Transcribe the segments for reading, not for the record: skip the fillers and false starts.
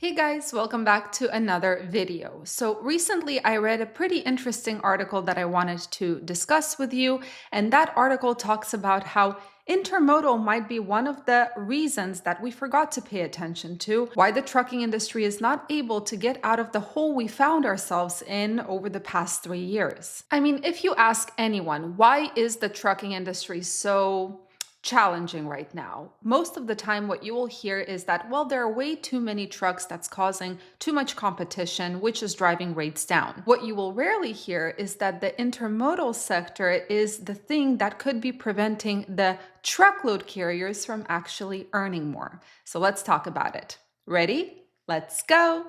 Hey guys, welcome back to another video. So recently I read a pretty interesting article that I wanted to discuss with you, and that article talks about how intermodal might be one of the reasons that we forgot to pay attention to, why the trucking industry is not able to get out of the hole we found ourselves in over the past 3 years. I mean, if you ask anyone, why is the trucking industry so challenging right now? Most of the time, what you will hear is that, well, there are way too many trucks that's causing too much competition, which is driving rates down. What you will rarely hear is that the intermodal sector is the thing that could be preventing the truckload carriers from actually earning more. So let's talk about it. Ready? Let's go.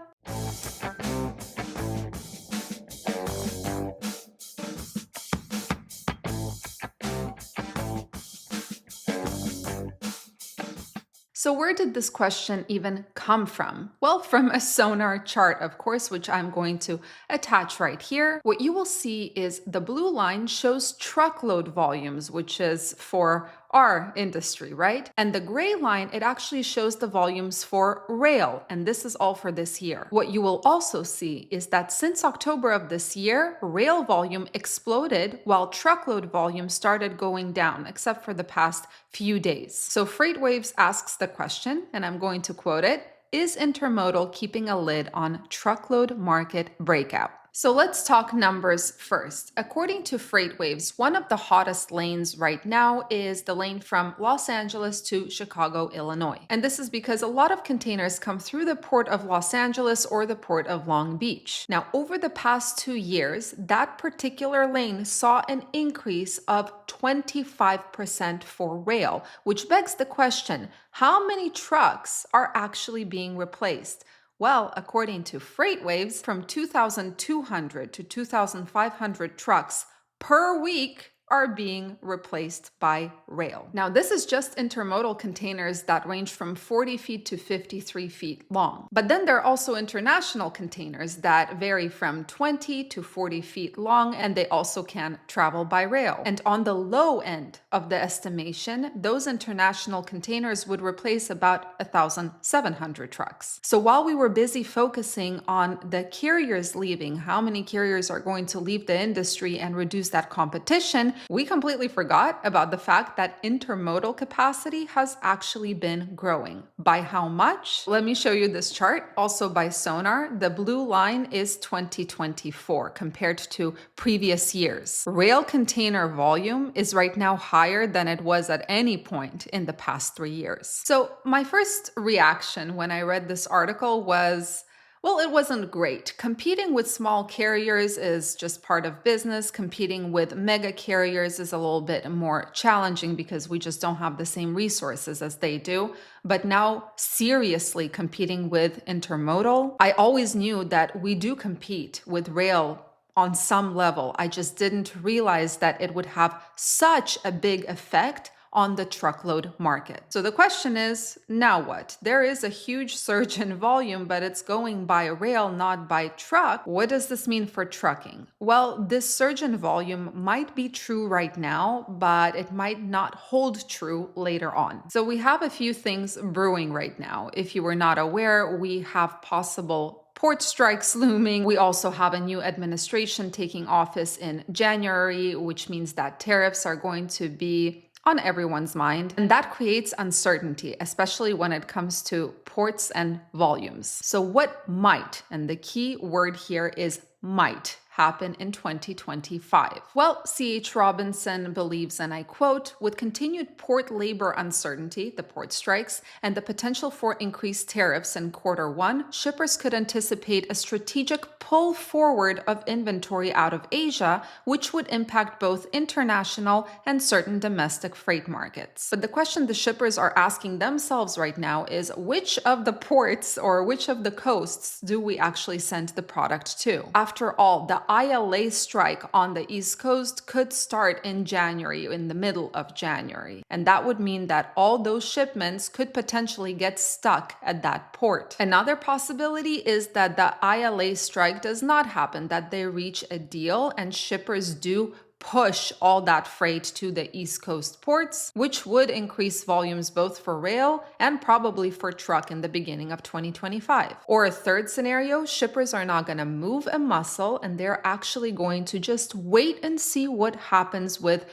So where did this question even come from? Well, from a sonar chart, of course, which I'm going to attach right here. What you will see is the blue line shows truckload volumes, which is for our industry, right? And the gray line, it actually shows the volumes for rail, and this is all for this year. What you will also see is that since October of this year, rail volume exploded while truckload volume started going down, except for the past few days. So FreightWaves asks the question, and I'm going to quote it: is intermodal keeping a lid on truckload market breakout? So let's talk numbers first. According to FreightWaves, one of the hottest lanes right now is the lane from Los Angeles to Chicago, Illinois. And this is because a lot of containers come through the port of Los Angeles or the port of Long Beach. Now, over the past 2 years, that particular lane saw an increase of 25% for rail, which begs the question, how many trucks are actually being replaced? Well, according to FreightWaves, from 2,200 to 2,500 trucks per week are being replaced by rail. Now, this is just intermodal containers that range from 40 feet to 53 feet long. But then there are also international containers that vary from 20 to 40 feet long, and they also can travel by rail. And on the low end of the estimation, those international containers would replace about 1,700 trucks. So while we were busy focusing on the carriers leaving, how many carriers are going to leave the industry and reduce that competition, we completely forgot about the fact that intermodal capacity has actually been growing. By how much? Let me show you this chart. Also by Sonar, the blue line is 2024 compared to previous years. Rail container volume is right now higher than it was at any point in the past 3 years. So my first reaction when I read this article was, well, it wasn't great. Competing with small carriers is just part of business. Competing with mega carriers is a little bit more challenging because we just don't have the same resources as they do. But now, seriously competing with intermodal, I always knew that we do compete with rail on some level. I just didn't realize that it would have such a big effect on the truckload market. So the question is, now what? There is a huge surge in volume, but it's going by rail, not by truck. What does this mean for trucking? Well, this surge in volume might be true right now, but it might not hold true later on. So we have a few things brewing right now. If you were not aware, we have possible port strikes looming. We also have a new administration taking office in January, which means that tariffs are going to be on everyone's mind. And that creates uncertainty, especially when it comes to ports and volumes. So what might, and the key word here is might, happen in 2025? Well, C.H. Robinson believes, and I quote, with continued port labor uncertainty, the port strikes, and the potential for increased tariffs in Q1, shippers could anticipate a strategic pull forward of inventory out of Asia, which would impact both international and certain domestic freight markets. But the question the shippers are asking themselves right now is, which of the ports or which of the coasts do we actually send the product to? After all, the ILA strike on the East Coast could start in January, in the middle of January. And that would mean that all those shipments could potentially get stuck at that port. Another possibility is that the ILA strike does not happen, that they reach a deal and shippers do push all that freight to the East Coast ports, which would increase volumes both for rail and probably for truck in the beginning of 2025. Or a third scenario, shippers are not going to move a muscle and they're actually going to just wait and see what happens with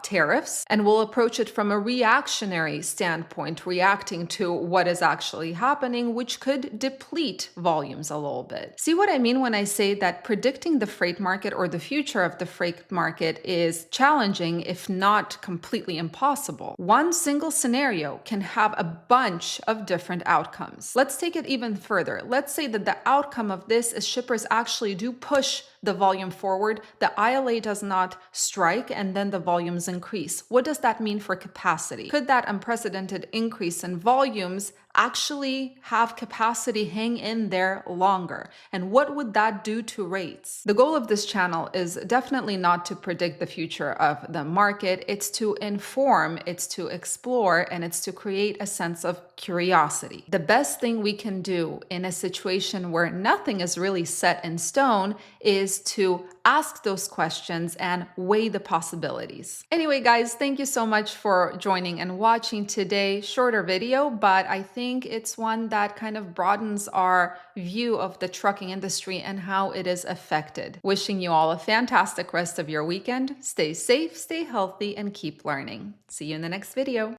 tariffs, and will approach it from a reactionary standpoint, reacting to what is actually happening, which could deplete volumes a little bit. See what I mean when I say that predicting the freight market or the future of the freight market is challenging, if not completely impossible? One single scenario can have a bunch of different outcomes. Let's take it even further. Let's say that the outcome of this is shippers actually do push the volume forward, the ILA does not strike, and then the volumes increase. What does that mean for capacity? Could that unprecedented increase in volumes actually have capacity hang in there longer? And what would that do to rates? The goal of this channel is definitely not to predict the future of the market. It's to inform, it's to explore, and it's to create a sense of curiosity. The best thing we can do in a situation where nothing is really set in stone is to ask those questions and weigh the possibilities. Anyway, guys, thank you so much for joining and watching today. Shorter video, but I think it's one that kind of broadens our view of the trucking industry and how it is affected. Wishing you all a fantastic rest of your weekend. Stay safe, stay healthy, and keep learning. See you in the next video.